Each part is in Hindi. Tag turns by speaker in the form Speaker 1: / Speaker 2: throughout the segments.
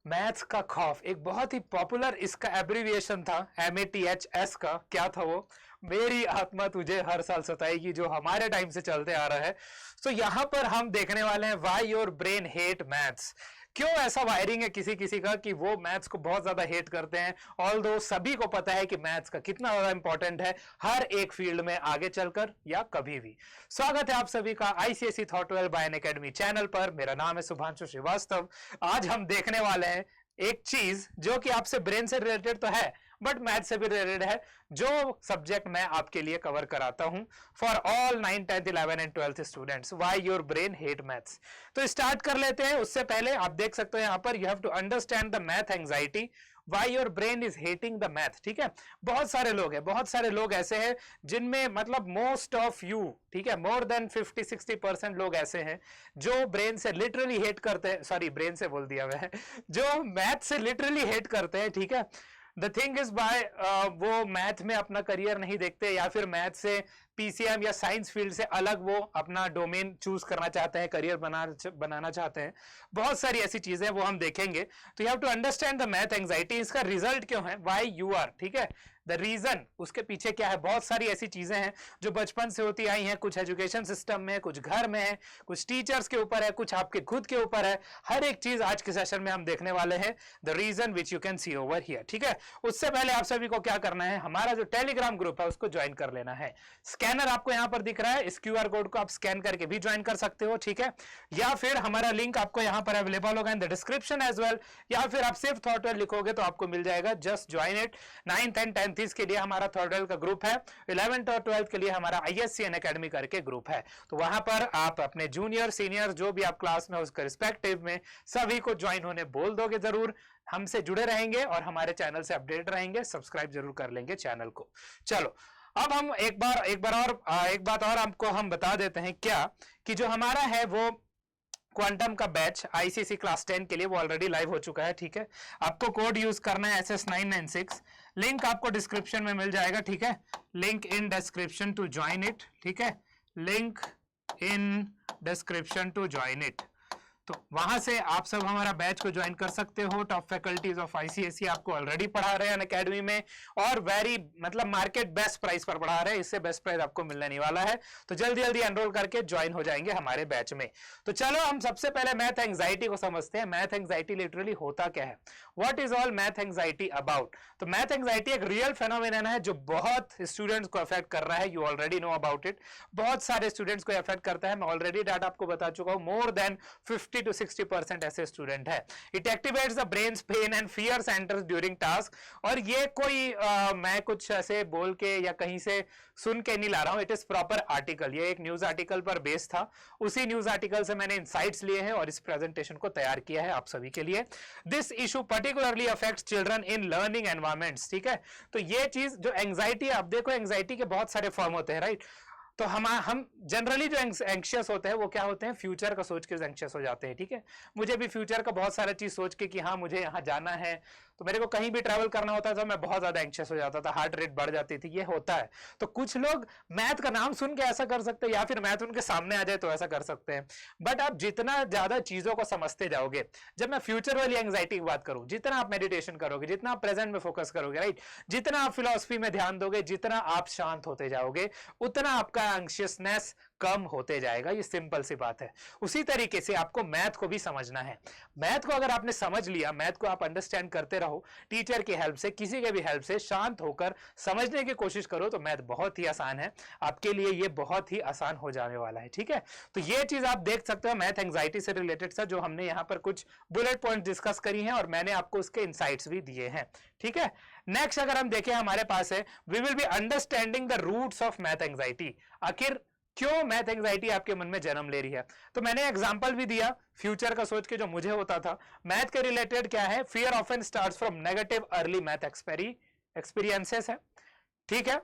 Speaker 1: मैथ्स का खौफ एक बहुत ही पॉपुलर इसका एब्रिविएशन था MATHS का। क्या था वो? मेरी आत्मा तुझे हर साल सताएगी, जो हमारे टाइम से चलते आ रहा है। तो यहां पर हम देखने वाले हैं why your brain hate maths. क्यों ऐसा वायरिंग है किसी किसी का कि वो मैथ्स को बहुत ज्यादा हेट करते हैं, ऑल्दो सभी को पता है कि मैथ्स का कितना ज्यादा इंपॉर्टेंट है हर एक फील्ड में आगे चलकर या कभी भी। स्वागत है आप सभी का ICSE thought well by academy channel पर। मेरा नाम है शुभांशु श्रीवास्तव। आज हम देखने वाले हैं एक चीज जो कि आपसे ब्रेन से रिलेटेड तो है बट मैथ से भी रिलेटेड है, जो सब्जेक्ट मैं आपके लिए कवर कराता हूं for all 9, 10, 11 and 12th students, why your brain hate maths. तो स्टार्ट कर लेते हैं। उससे पहले आप देख सकते हो यहां पर you have to understand the math anxiety, why your brain is hating the math. ठीक है, बहुत सारे लोग हैं, बहुत सारे लोग ऐसे हैं जिनमें मतलब मोस्ट ऑफ यू, ठीक है, मोर देन 50-60% लोग ऐसे हैं जो ब्रेन से लिटरली हेट करते हैं, सॉरी ब्रेन से बोल दिया मैं, जो मैथ से लिटरली हेट करते हैं। ठीक है, द थिंग इज बाय वो मैथ में अपना करियर नहीं देखते या फिर मैथ से पीसीएम या साइंस फील्ड से अलग वो अपना डोमेन चूज करना चाहते हैं, करियर बनाना चाहते हैं। बहुत सारी ऐसी चीजें वो हम देखेंगे। तो you have to understand the math anxiety. इसका रिजल्ट क्यों है, व्हाई यू आर, ठीक है, द रीजन उसके पीछे क्या है। बहुत सारी ऐसी चीजें हैं जो बचपन से होती आई हैं, कुछ एजुकेशन सिस्टम में, कुछ घर में है, कुछ टीचर्स के ऊपर है, कुछ आपके खुद के ऊपर है। हर एक चीज आज के सेशन में हम देखने वाले हैं, the reason which you can see over here. ठीक है, उससे पहले आप सभी को क्या करना है, हमारा जो टेलीग्राम ग्रुप है उसको ज्वाइन कर लेना है। स्कैनर आपको यहां पर दिख रहा है, इस क्यूआर कोड को आप स्कैन करके भी ज्वाइन कर सकते हो। ठीक है, या फिर हमारा लिंक आपको यहां पर अवेलेबल होगा in the description as well, या फिर आप सिर्फ थॉट वेल लिखोगे तो आपको मिल जाएगा। Just join it. 9th and 10th के लिए हमारा थॉट वेल का ग्रुप है, 11th और 12th के लिए हमारा ISCN अकेडमी करके ग्रुप है। तो वहां पर आप अपने जूनियर सीनियर जो भी आप क्लास में उसके रिस्पेक्टिव में सभी को ज्वाइन होने बोल दोगे जरूर। हमसे जुड़े रहेंगे और हमारे चैनल से अपडेट रहेंगे, सब्सक्राइब जरूर कर लेंगे चैनल को। चलो अब हम एक बात और आपको हम बता देते हैं क्या, कि जो हमारा है वो क्वांटम का बैच आईसीसी क्लास 10 के लिए वो ऑलरेडी लाइव हो चुका है। ठीक है, आपको कोड यूज करना है SS996, लिंक आपको डिस्क्रिप्शन में मिल जाएगा। ठीक है, link in description to join it. ठीक है, link in description to join it. तो वहां से आप सब हमारा बैच को ज्वाइन कर सकते हो। टॉप फैकल्टीज ऑफ आईसीएसई आपको ऑलरेडी पढ़ा रहे हैं अकेडमी में, और वेरी मतलब मार्केट बेस्ट प्राइस पर पढ़ा रहे हैं, इससे बेस्ट प्राइस आपको मिलने नहीं वाला है। तो जल्दी जल्दी एनरोल करके ज्वाइन हो जाएंगे हमारे बैच में। तो चलो हम सबसे पहले मैथ एंजाइटी को समझते हैं। मैथ एंजाइटी लिटरली होता क्या है, what is all math anxiety about. तो मैथ एंजाइटी एक रियल फेनोमेनन है जो बहुत स्टूडेंट्स को अफेक्ट कर रहा है। You already know about it, बहुत सारे स्टूडेंट्स को अफेक्ट करता है। मैं ऑलरेडी डाटा आपको बता चुका हूं, मोर देन 50 to 60% ऐसे स्टूडेंट है। It activates the brains pain and fear centres during task. और ये कोई मैं कुछ ऐसे बोल के या कहीं से सुन के नहीं ला रहा हूं, इट इज प्रॉपर आर्टिकल। ये एक न्यूज आर्टिकल पर बेस्ड था, उसी न्यूज आर्टिकल से मैंने इनसाइट्स लिए हैं और इस प्रेजेंटेशन को तैयार किया है आप सभी के लिए। This issue particularly affects children in learning environments. ठीक है, तो ये चीज जो एंग्जाइटी, आप देखो एंग्जाइटी के बहुत सारे फॉर्म होते हैं, राइट। तो हम जनरली जो एंक्शियस होते हैं वो क्या होते हैं, फ्यूचर का सोच के एंक्शियस हो जाते हैं। ठीक है, मुझे भी फ्यूचर का बहुत सारा चीज सोच के कि हाँ मुझे यहाँ जाना है, तो मेरे को कहीं भी ट्रैवल करना होता था, मैं बहुत ज्यादा एंक्शियस हो जाता था, हार्ट रेट बढ़ जाती थी, ये होता है। तो कुछ लोग मैथ का नाम सुन के ऐसा कर सकते हैं, या फिर मैथ उनके सामने आ जाए तो ऐसा कर सकते हैं। बट आप जितना ज्यादा चीजों को समझते जाओगे, जब मैं फ्यूचर वाली एंग्जाइटी की बात करूं, जितना आप मेडिटेशन करोगे, जितना आप प्रेजेंट में फोकस करोगे, राइट, जितना आप फिलॉसफी में ध्यान दोगे, जितना आप शांत होते जाओगे, उतना आपका एंग्शियसनेस कम होते जाएगा। ये सिंपल सी बात है। उसी तरीके से आपको मैथ को भी समझना है। मैथ को अगर आपने समझ लिया, मैथ को आप अंडरस्टैंड करते रहो, टीचर की हेल्प से, किसी के भी हेल्प से शांत होकर समझने की कोशिश करो, तो मैथ बहुत ही आसान है आपके लिए, ये बहुत ही आसान हो जाने वाला है। ठीक है, तो ये चीज आप देख सकते हो मैथ एंग्जाइटी से रिलेटेड सा, जो हमने यहां पर कुछ बुलेट पॉइंट डिस्कस करी हैं और मैंने आपको उसके इनसाइट्स भी दिए हैं। ठीक है, नेक्स्ट अगर हम देखें हमारे पास है, we will be understanding the roots of math anxiety. आखिर क्यों मैथ एंग्जाइटी आपके मन में जन्म ले रही है। तो मैंने एग्जांपल भी दिया फ्यूचर का सोच के, जो मुझे होता था। मैथ के रिलेटेड क्या है, fear often starts from negative early math experiences है। ठीक है,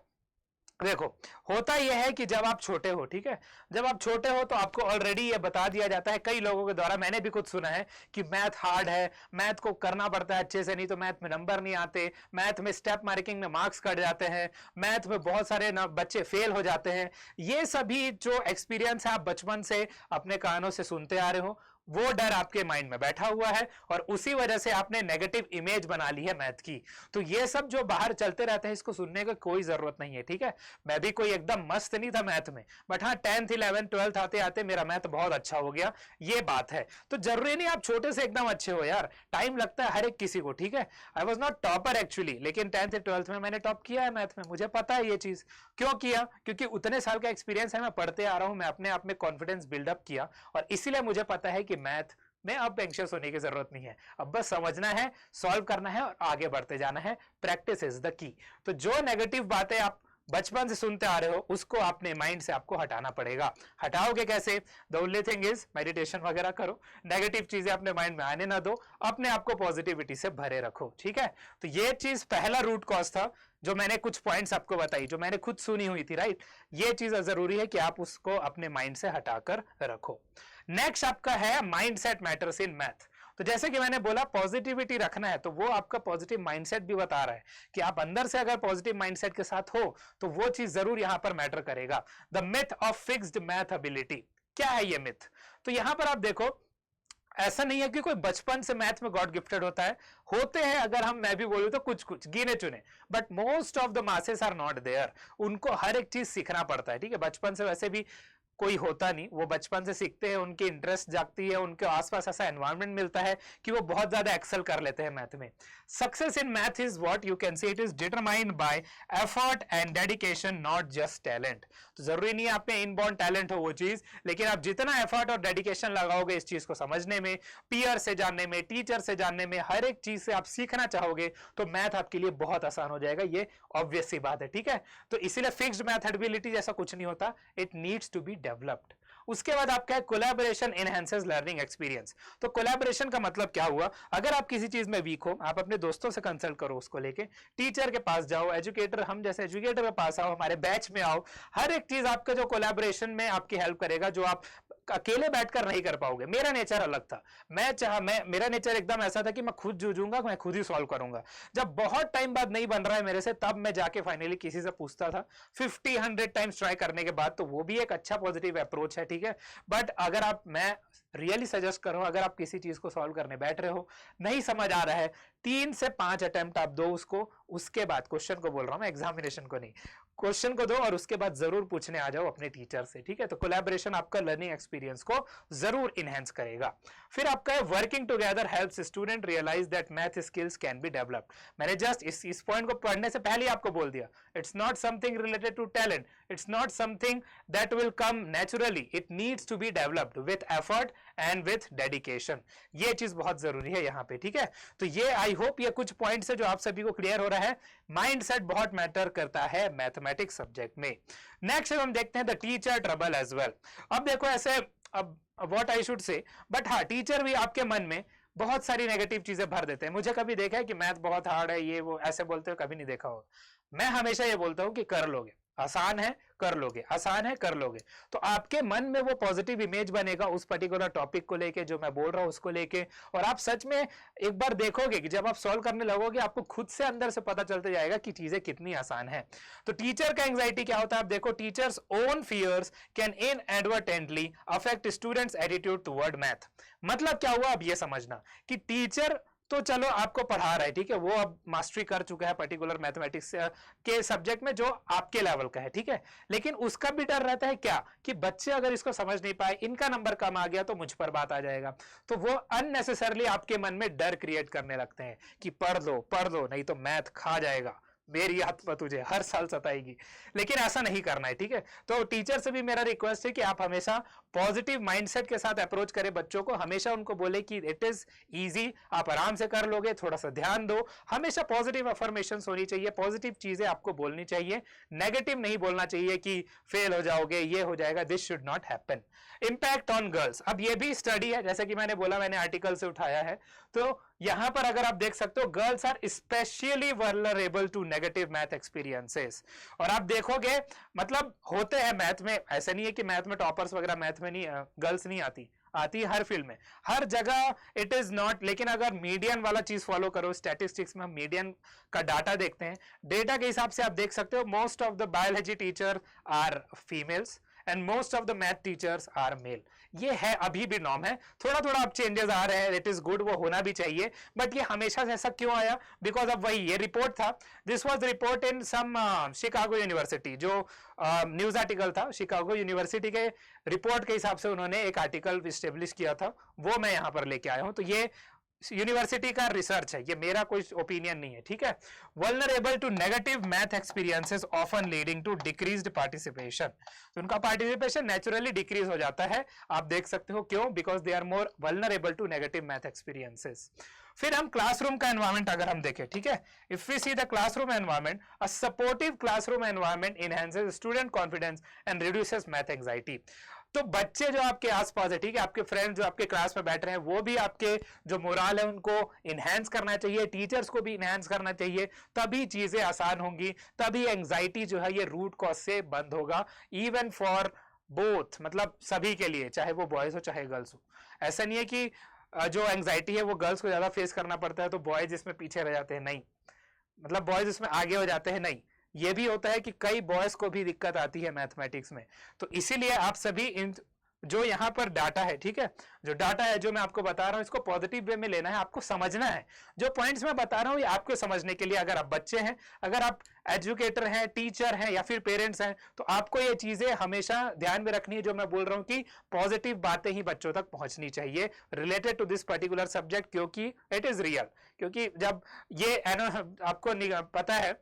Speaker 1: देखो होता यह है कि जब आप छोटे हो, ठीक है, जब आप छोटे हो तो आपको ऑलरेडी ये बता दिया जाता है कई लोगों के द्वारा, मैंने भी कुछ सुना है कि मैथ हार्ड है, मैथ को करना पड़ता है अच्छे से, नहीं तो मैथ में नंबर नहीं आते, मैथ में स्टेप मार्किंग में मार्क्स कट जाते हैं, मैथ में बहुत सारे बच्चे फेल हो जाते हैं। ये सभी जो एक्सपीरियंस है आप बचपन से अपने कानों से सुनते आ रहे हो, वो डर आपके माइंड में बैठा हुआ है और उसी वजह से आपने नेगेटिव इमेज बना ली है मैथ की। तो ये सब जो बाहर चलते रहते हैं इसको सुनने की कोई जरूरत नहीं है, ठीक है। मैं भी कोई एकदम मस्त नहीं था मैथ में, बट हाँ 10th 11th 12th आते आते मेरा मैथ बहुत अच्छा हो गया, ये बात है। तो जरूरी नहीं आप छोटे से एकदम अच्छे हो यार, टाइम लगता है हर एक किसी को, ठीक है। I was not topper actually, लेकिन 10th 12th में मैंने टॉप किया है मैथ में, मुझे पता है ये चीज। क्यों किया? क्योंकि उतने साल का एक्सपीरियंस है, मैं पढ़ते आ रहा हूं, मैं अपने आप में कॉन्फिडेंस बिल्डअप किया और इसीलिए मुझे पता है कि मैथ में अब एंग्शियस होने की जरूरत नहीं है। अब बस समझना है, सॉल्व करना है और आगे बढ़ते जाना है। Practice is the key. तो जो नेगेटिव बातें आप बचपन से सुनते आ रहे हो उसको अपने माइंड से आपको हटाना पड़ेगा। हटाओगे कैसे? The only thing is meditation वगैरह करो, नेगेटिव चीजें अपने माइंड में आने ना दो, अपने आप को पॉजिटिविटी से भरे रखो, ठीक है। तो ये चीज पहला रूट कॉज था, जो मैंने कुछ पॉइंट्स आपको बताई, जो मैंने खुद सुनी हुई थी, राइट। ये चीज जरूरी है कि आप उसको अपने माइंड से हटाकर रखो। नेक्स्ट आपका है माइंडसेट मैटर्स इन मैथ। तो जैसे कि मैंने बोला पॉजिटिविटी रखना है, तो वो आपका पॉजिटिव माइंडसेट भी बता रहा है कि आप अंदर से अगर पॉजिटिव माइंडसेट के साथ हो तो वो चीज जरूर यहां पर मैटर करेगा। The myth of fixed math ability. क्या है ये मिथ? तो यहां पर आप देखो, ऐसा नहीं है कि कोई बचपन से मैथ में गॉड गिफ्टेड होता है, होते हैं अगर हम, मैं भी बोलूं तो कुछ कुछ गिने चुने, but most of the masses are not there. उनको हर एक चीज सीखना पड़ता है, ठीक है। बचपन से वैसे भी कोई होता नहीं, वो बचपन से सीखते हैं, उनकी इंटरेस्ट जागती है, उनके आसपास ऐसा एनवायरनमेंट मिलता है कि वो बहुत ज्यादा एक्सेल कर लेते हैं मैथ में। Success in math is what you can see it is determined by effort and dedication, not just talent. तो जरूरी नहीं है आप में इनबॉर्न टैलेंट हो वो चीज, लेकिन आप जितना एफर्ट और डेडिकेशन लगाओगे इस चीज को समझने में, पीयर से जानने में, टीचर से जानने में, हर एक चीज से आप सीखना चाहोगे तो मैथ आपके लिए बहुत आसान हो जाएगा। ये ऑब्वियस सी बात है, ठीक है। तो इसीलिए फिक्स्ड मैथ एबिलिटी जैसा कुछ नहीं होता, it needs to be developed. उसके बाद आपका है कोलैबोरेशन एनहांसेस लर्निंग एक्सपीरियंस। तो कोलैबोरेशन का मतलब क्या हुआ? अगर आप किसी चीज में वीक हो, आप अपने दोस्तों से कंसल्ट करो उसको लेके, टीचर के पास जाओ, एजुकेटर, हम जैसे एजुकेटर के पास आओ, हमारे बैच में आओ। हर एक चीज आपका जो कोलैबोरेशन में आपकी हेल्प करेगा, जो आप अकेले बैठकर नहीं कर पाओगे। मेरा नेचर अलग था, मेरा नेचर एकदम ऐसा था कि मैं खुद जूझूंगा, मैं खुद ही सॉल्व करूंगा। जब बहुत टाइम बाद नहीं बन रहा है मेरे से, तब मैं जाके फाइनली किसी से पूछता था। 50-100 टाइम्स ट्राई करने के बाद, तो वो भी एक अच्छा पॉजिटिव अप्रोच है, ठीक है। बट अगर आप, मैं रियली सजेस्ट करूं, अगर आप किसी चीज को सॉल्व करने बैठ रहे हो, नहीं समझ आ रहा है, 3 से 5 अटेम्प्ट आप दो उसको, उसके बाद, क्वेश्चन को बोल रहा हूं मैं, एग्जामिनेशन को नहीं, क्वेश्चन को दो और उसके बाद जरूर पूछने आ जाओ अपने टीचर से, ठीक है। तो कोलैबोरेशन आपका लर्निंग एक्सपीरियंस को जरूर इनहेंस करेगा। फिर आपका है working together helps student realise that math skills can be developed. मैंने जस्ट इस पॉइंट को पढ़ने से पहले आपको बोल दिया, it's not something related to talent, it's not something that will come naturally, it needs to be developed with effort and with dedication. ये चीज बहुत जरूरी है यहाँ पे, ठीक है। तो ये आई होप ये कुछ पॉइंट्स है जो आप सभी को क्लियर हो रहा है। माइंडसेट बहुत मैटर करता है मैथमेटिक्स सब्जेक्ट में। नेक्स्ट हम देखते हैं the teacher trouble as well. अब देखो ऐसे, अब what I should say, but हाँ, टीचर भी आपके मन में बहुत सारी नेगेटिव चीजें भर देते हैं। मुझे कभी देखा है कि मैथ बहुत हार्ड है, ये वो ऐसे बोलते हो, कभी नहीं देखा होगा। मैं हमेशा ये बोलता हूं कि कर लोगे, आसान है कर लोगे, आसान है कर लोगे। तो आपके मन में वो पॉजिटिव इमेज बनेगा उस पर्टिकुलर टॉपिक को लेके, जो मैं बोल रहा हूं उसको लेके। और आप सच में एक बार देखोगे कि जब आप सॉल्व करने लगोगे, आपको खुद से अंदर से पता चलते जाएगा कि चीजें कितनी आसान है। तो टीचर का एंग्जाइटी क्या होता है? आप देखो, teachers own fears can inadvertently affect students attitude toward math. मतलब क्या हुआ? अब ये समझना कि टीचर तो चलो आपको पढ़ा रहा है, ठीक है, वो अब मास्टरी कर चुका है पर्टिकुलर मैथमेटिक्स के सब्जेक्ट में जो आपके लेवल का है, ठीक है। लेकिन उसका भी डर रहता है क्या, कि बच्चे अगर इसको समझ नहीं पाए, इनका नंबर कम आ गया तो मुझ पर बात आ जाएगा। तो वो अननेसेसरली आपके मन में डर क्रिएट करने लगते हैं कि पढ़ लो नहीं तो मैथ खा जाएगा, मेरी आत्मा तुझे हर साल सताएगी। लेकिन ऐसा नहीं करना है, ठीक है। तो टीचर से भी मेरा रिक्वेस्ट है कि आप हमेशा पॉजिटिव माइंडसेट के साथ अप्रोच करें बच्चों को। हमेशा उनको बोले कि इट इज इजी, आप आराम से कर लोगे, थोड़ा सा ध्यान दो। हमेशा पॉजिटिव अफर्मेशंस होनी चाहिए, पॉजिटिव चीजें आपको बोलनी चाहिए, नेगेटिव नहीं बोलना चाहिए कि फेल हो जाओगे, ये हो जाएगा। This should not happen. Impact on girls, अब ये भी स्टडी है, जैसे कि मैंने बोला, मैंने आर्टिकल से उठाया है। तो यहां पर अगर आप देख सकते हो, girls are specially vulnerable to negative math experiences. और आप देखोगे, मतलब होते हैं मैथ में, ऐसा नहीं है कि मैथ में टॉपर्स वगैरह मैथ में नहीं, गर्ल्स नहीं आती है हर फील्ड में, हर जगह इट इज नॉट। लेकिन अगर मीडियन वाला चीज फॉलो करो, स्टैटिस्टिक्स में हम मीडियन का डाटा देखते हैं, डेटा के हिसाब से आप देख सकते हो most of the biology teacher are females and most of the math teachers are male. ये है, अभी भी नॉर्म है, थोड़ा थोड़ा अब चेंजेस आ रहे हैं, इट इज गुड, वो होना भी चाहिए, बट ये हमेशा से ऐसा क्यों आया? बिकॉज अब वही ये रिपोर्ट था, this was report in some Chicago university, जो न्यूज आर्टिकल था शिकागो यूनिवर्सिटी के रिपोर्ट के हिसाब से उन्होंने एक आर्टिकल स्टेब्लिश किया था, वो मैं यहां पर लेके आया हूं। तो ये यूनिवर्सिटी का रिसर्च है, ये मेरा कोई ओपिनियन नहीं है, ठीक है। Vulnerable to negative math experiences often leading to decreased participation, तो उनका पार्टिसिपेशन नेचुरली डिक्रीज हो जाता है, आप देख सकते हो क्यों, because they are more vulnerable to negative math experiences. फिर हम क्लासरूम का एनवायरनमेंट अगर हम देखें, ठीक है, if we see the classroom environment, a supportive classroom environment enhances student confidence and reduces math anxiety. तो बच्चे जो आपके आसपास है, ठीक है, आपके फ्रेंड जो आपके क्लास में बैठ रहे हैं, वो भी आपके जो मोरल है उनको इनहेंस करना चाहिए, टीचर्स को भी इनहेंस करना चाहिए, तभी चीजें आसान होंगी, तभी एंजाइटी जो है ये रूट कॉज से बंद होगा, इवन फॉर बोथ, मतलब सभी के लिए, चाहे वो बॉयज हो चाहे गर्ल्स हो। ऐसा नहीं है कि जो एंजाइटी है वो गर्ल्स को ज्यादा फेस करना पड़ता है तो बॉयज इसमें पीछे रह जाते हैं, नहीं, मतलब बॉयज इसमें आगे हो जाते हैं, नहीं, ये भी होता है कि कई बॉयज को भी दिक्कत आती है मैथमेटिक्स में। तो इसीलिए आप सभी इन जो यहाँ पर डाटा है, ठीक है, जो डाटा है जो मैं आपको बता रहा हूँ, इसको पॉजिटिव वे में लेना है, आपको समझना है। जो पॉइंट्स मैं बता रहा हूँ ये आपको समझने के लिए, अगर आप बच्चे हैं, अगर आप एजुकेटर हैं, टीचर हैं या फिर पेरेंट्स हैं, तो आपको ये चीजें हमेशा ध्यान में रखनी है, जो मैं बोल रहा हूँ कि पॉजिटिव बातें ही बच्चों तक पहुंचनी चाहिए related to this particular subject, क्योंकि इट इज रियल। क्योंकि जब ये आपको पता है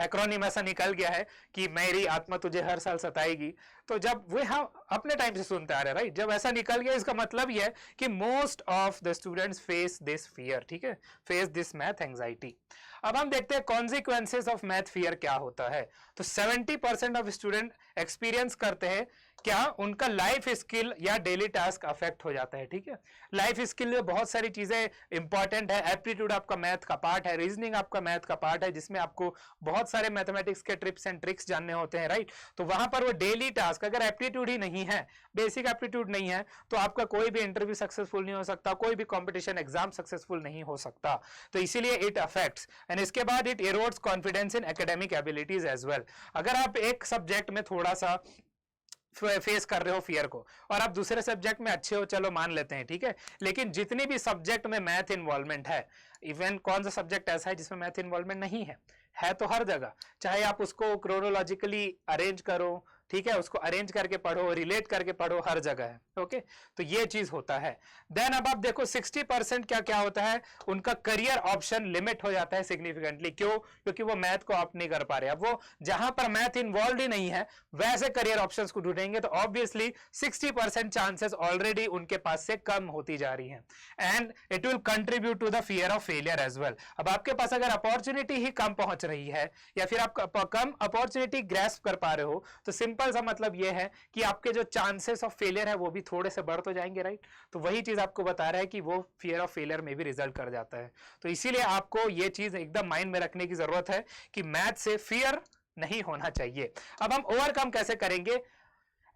Speaker 1: एक्रोनिम ऐसा निकल गया है कि मेरी आत्मा तुझे हर साल सताएगी, तो जब वे हम अपने टाइम से सुनते आ रहे हैं, राइट, जब ऐसा निकल गया इसका मतलब यह है कि most of the students face this fear, ठीक है, फेस दिस मैथ एंजाइटी। अब हम देखते हैं कॉन्सिक्वेंसेस ऑफ मैथ फियर क्या होता है। तो 70% ऑफ स्टूडेंट एक्सपीरियंस करते हैं क्या उनका लाइफ स्किल या डेली टास्क अफेक्ट हो जाता है, ठीक है। लाइफ स्किल में बहुत सारी चीजें इंपॉर्टेंट है, एप्टीट्यूड आपका मैथ का पार्ट है, रीजनिंग आपका मैथ का पार्ट है, जिसमें आपको बहुत सारे मैथमेटिक्स के ट्रिप्स एंड ट्रिक्स जानने होते हैं, राइट। तो वहां पर वो डेली टास्क, अगर एप्टीट्यूड ही नहीं है, बेसिक एप्टीट्यूड नहीं है, तो आपका कोई भी इंटरव्यू सक्सेसफुल नहीं हो सकता, कोई भी कॉम्पिटिशन एग्जाम सक्सेसफुल नहीं हो सकता। तो इसीलिए इट अफेक्ट्स, एंड इसके बाद it erodes confidence in academic abilities as well. अगर आप एक सब्जेक्ट में थोड़ा सा फेस कर रहे हो फियर को और आप दूसरे सब्जेक्ट में अच्छे हो, चलो मान लेते हैं, ठीक है, लेकिन जितने भी सब्जेक्ट में मैथ इन्वॉल्वमेंट है, इवन कौन सा सब्जेक्ट ऐसा है जिसमें मैथ इन्वॉल्वमेंट नहीं है तो हर जगह, चाहे आप उसको क्रोनोलॉजिकली अरेंज करो, ठीक है, उसको अरेंज करके पढ़ो, रिलेट करके पढ़ो, हर जगह है, ओके। तो ये चीज होता है। देन अब आप देखो 60% क्या क्या होता है, उनका करियर ऑप्शन लिमिट हो जाता है सिग्निफिकेंटली। क्यों? क्योंकि वो मैथ को ऑप्ट नहीं कर पा रहे। अब वो जहां पर मैथ इन्वॉल्व ही नहीं है वैसे करियर ऑप्शंस को ढूंढेंगे तो ऑब्वियसली 60% चांसेस ऑलरेडी उनके पास से कम होती जा रही है, and it will contribute to the fear of failure as well. अब आपके पास अगर अपॉर्चुनिटी ही कम पहुंच रही है या फिर आप कम अपॉर्चुनिटी ग्रैस्प कर पा रहे हो, तो सिंपल सा मतलब यह है कि आपके जो चांसेस ऑफ फेलियर है वो भी थोड़े से बढ़ तो जाएंगे, राइट। तो वही चीज आपको बता रहा है कि वो फियर ऑफ फेलियर में भी रिजल्ट कर जाता है। तो इसीलिए आपको ये चीज एकदम माइंड में रखने की जरूरत है कि मैथ से फियर नहीं होना चाहिए। अब हम ओवरकम कैसे करेंगे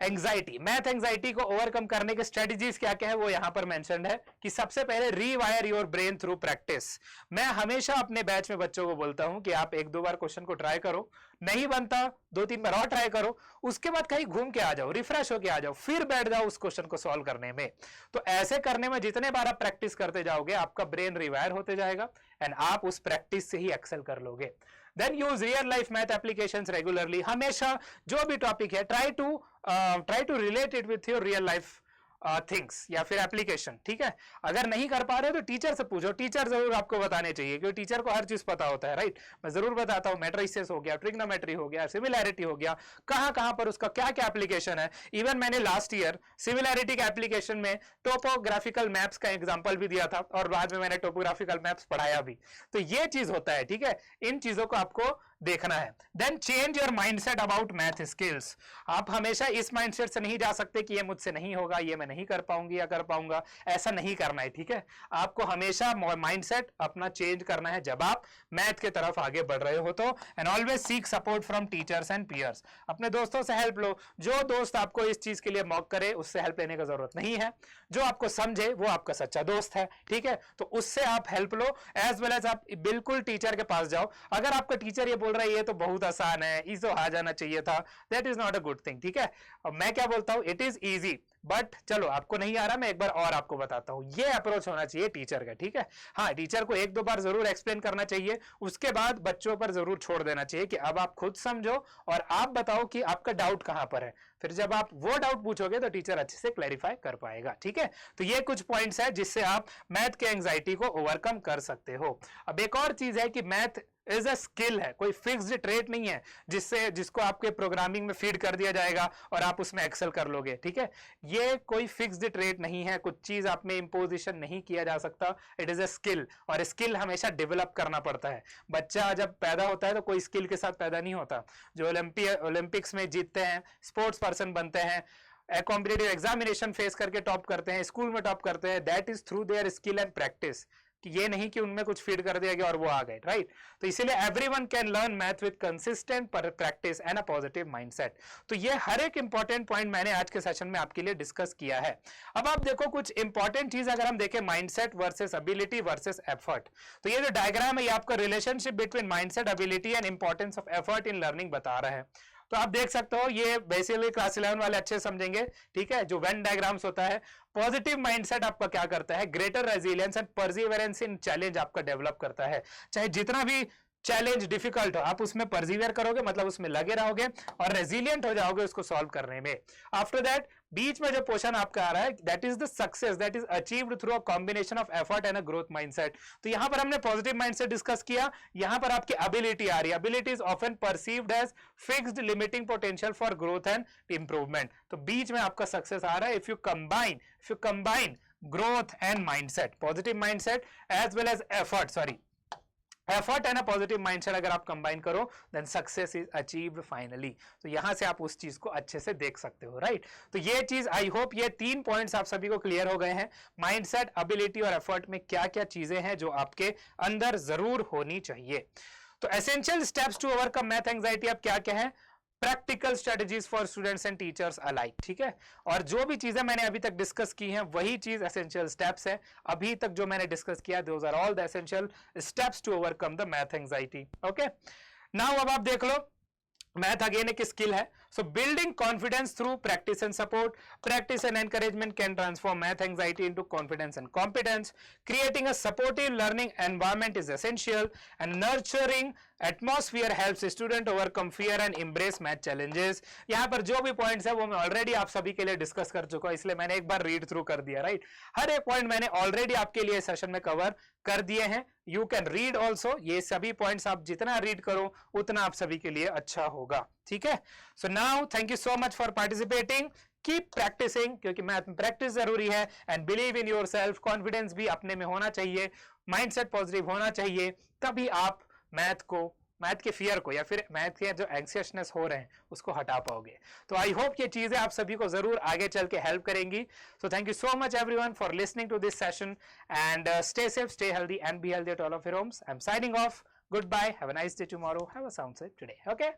Speaker 1: एंजाइटी, मैथ एंजाइटी को ओवरकम करने के स्ट्रेटजीज क्या क्या है वो यहां पर मेंशन्ड है कि सबसे पहले रीवायर योर ब्रेन थ्रू प्रैक्टिस। मैं हमेशा अपने बैच में बच्चों को बोलता हूं कि आप 1-2 बार क्वेश्चन को ट्राई करो, नहीं बनता 2-3 बार और ट्राई करो, उसके बाद कहीं घूम के आ जाओ, रिफ्रेश होके आ जाओ, फिर बैठ जाओ उस क्वेश्चन को सॉल्व करने में। तो ऐसे करने में जितने बार आप प्रैक्टिस करते जाओगे आपका ब्रेन रिवायर होते जाएगा एंड आप उस प्रैक्टिस से ही एक्सेल कर लोगे। Then use real life math applications regularly. हमेशा जो भी टॉपिक है try to relate it with your real life things या फिर एप्लीकेशन, ठीक है। अगर नहीं कर पा रहे हो तो टीचर से पूछो, टीचर जरूर आपको बताने चाहिए क्योंकि टीचर को हर चीज पता होता है, राइट। मैं जरूर बताता हूँ, मैट्रिसेस हो गया, ट्रिग्नोमेट्री हो गया, सिमिलैरिटी हो गया, कहां कहां पर उसका क्या क्या एप्लीकेशन है। इवन मैंने लास्ट ईयर सिमिलैरिटी के एप्लीकेशन में टोपोग्राफिकल मैप्स का एग्जाम्पल भी दिया था और बाद में मैंने टोपोग्राफिकल मैप्स पढ़ाया भी। तो ये चीज होता है, ठीक है, इन चीजों को आपको देखना है। Then change your mindset about math skills. आप हमेशा इस माइंडसेट से नहीं जा सकते कि ये मुझसे नहीं होगा, ये मैं नहीं कर पाऊंगी या कर पाऊंगा, ऐसा नहीं करना है, ठीक है। आपको हमेशा माइंडसेट अपना चेंज करना है जब आप मैथ के तरफ आगे बढ़ रहे हो तो। And always seek support from teachers and peers. अपने दोस्तों से हेल्प लो। जो दोस्त आपको इस चीज के लिए मॉक करे उससे हेल्प लेने की जरूरत नहीं है। जो आपको समझे वो आपका सच्चा दोस्त है, ठीक है, तो उससे आप हेल्प लो। एज वेल एज आप बिल्कुल टीचर के पास जाओ। अगर आपका टीचर ये बोल बोल रहा है ये तो बहुत आसान है, इसे तो आ जाना चाहिए था, that is not a good thing, ठीक है। अब मैं क्या बोलता हूं, इट इज इजी, बट चलो आपको नहीं आ रहा, मैं एक बार और आपको बताता हूं, ये अप्रोच होना चाहिए टीचर का, ठीक है। हाँ, टीचर को एक दो बार जरूर एक्सप्लेन करना चाहिए, उसके बाद बच्चों पर जरूर छोड़ देना चाहिए कि अब आप खुद समझो और आप बताओ कि आपका डाउट कहां पर है। फिर जब आप वो डाउट पूछोगे तो टीचर अच्छे से क्लैरिफाई कर पाएगा, ठीक है। तो ये कुछ पॉइंट्स है जिससे आप मैथ के एंजाइटी को ओवरकम कर सकते हो। अब एक और चीज है कि मैथ इज अ स्किल है, कोई फिक्स्ड ट्रेट नहीं है जिसको आपके प्रोग्रामिंग में फीड कर दिया जाएगा और आप उसमें एक्सेल कर लोगे, ठीक है। ये कोई फिक्स्ड ट्रेट नहीं है, कुछ चीज आप में इंपोजिशन नहीं किया जा सकता, इट इज अ स्किल, और स्किल हमेशा डेवलप करना पड़ता है। बच्चा जब पैदा होता है तो कोई स्किल के साथ पैदा नहीं होता। जो ओलंपिक्स में जीतते हैं, स्पोर्ट्स पर्सन बनते हैं, कॉम्पिटिटिव एग्जामिनेशन फेस करके टॉप करते हैं, स्कूल में टॉप करते हैं, that is through their skill and practice, कि ये नहीं कि उनमें कुछ फीड कर दिया गया और वो आ गए, राइट। तो इसीलिए everyone can learn math with consistent practice and a positive mindset. तो ये हर एक इंपॉर्टेंट पॉइंट मैंने आज के सेशन में आपके लिए डिस्कस किया है। अब आप देखो कुछ इंपॉर्टेंट चीज अगर हम देखें, mindset versus ability versus effort, तो ये जो डायग्राम है ये आपका relationship between mindset, ability and importance of effort in learning बता रहा है। तो आप देख सकते हो, ये बेसिकली क्लास 11 वाले अच्छे समझेंगे, ठीक है। जो वेन डायग्राम्स होता है, पॉजिटिव माइंडसेट आपका क्या करता है, greater resilience and perseverance in challenge आपका डेवलप करता है। चाहे जितना भी चैलेंज डिफिकल्ट हो, आप उसमें परसिवियर करोगे, मतलब उसमें लगे रहोगे और रेजिलियंट हो जाओगे उसको सॉल्व करने में। आफ्टर दैट बीच में जो पोर्शन आपका आ रहा है, that is the success that is achieved through a combination of effort and a growth mindset. तो यहां पर हमने पॉजिटिव माइंडसेट डिस्कस किया, यहां पर आपकी एबिलिटी आ रही है। Ability is often perceived as fixed limiting potential for growth and improvement. तो बीच में आपका सक्सेस आ रहा है if you combine growth and mindset, positive mindset as well as effort and a positive mindset अगर आप कंबाइन करो, then success is achieved finally। तो यहां से आप उस चीज को अच्छे से देख सकते हो, राइट। तो ये चीज आई होप ये 3 पॉइंट्स आप सभी को क्लियर हो गए हैं। माइंडसेट, एबिलिटी और एफर्ट में क्या क्या चीजें हैं जो आपके अंदर जरूर होनी चाहिए। तो essential steps to overcome math anxiety अब क्या क्या है, practical strategies for students and teachers alike, ठीक है। और जो भी चीजें मैंने अभी तक डिस्कस की हैं वही चीज एसेंशियल स्टेप्स है। अभी तक जो मैंने डिस्कस किया, those are all the essential steps to overcome the math anxiety, okay. Now अब आप देख लो, मैथ अगेन एक स्किल है, so building confidence through practice and support, practice and encouragement can transform math anxiety into confidence and competence. Creating a supportive learning environment is essential, and nurturing atmosphere helps student overcome fear and embrace math challenges। यहाँ पर जो भी पॉइंट्स है वो मैं ऑलरेडी आप सभी के लिए डिस्कस कर चुका हूं, इसलिए मैंने एक बार रीड थ्रू कर दिया, राइट। हर एक पॉइंट मैंने ऑलरेडी आपके लिए सेशन में कवर कर दिए हैं। यू कैन रीड ऑल्सो, ये सभी पॉइंट्स आप जितना रीड करो उतना आप सभी के लिए अच्छा होगा, ठीक है। So now thank you so much for participating, keep practising, क्योंकि मैथ में प्रैक्टिस जरूरी है, and believe in yourself, confidence भी अपने में होना चाहिए, माइंडसेट पॉजिटिव होना चाहिए, तभी आप मैथ के फियर को या फिर मैथ के जो एंग्जियसनेस हो रहे हैं उसको हटा पाओगे। तो आई होप ये चीजें आप सभी को जरूर आगे चल के हेल्प करेंगी। So thank you so much everyone for listening to this session, and stay safe, stay healthy and be healthy at all of your homes. I am signing off, good bye, have a nice day tomorrow, have a sound safe today, okay.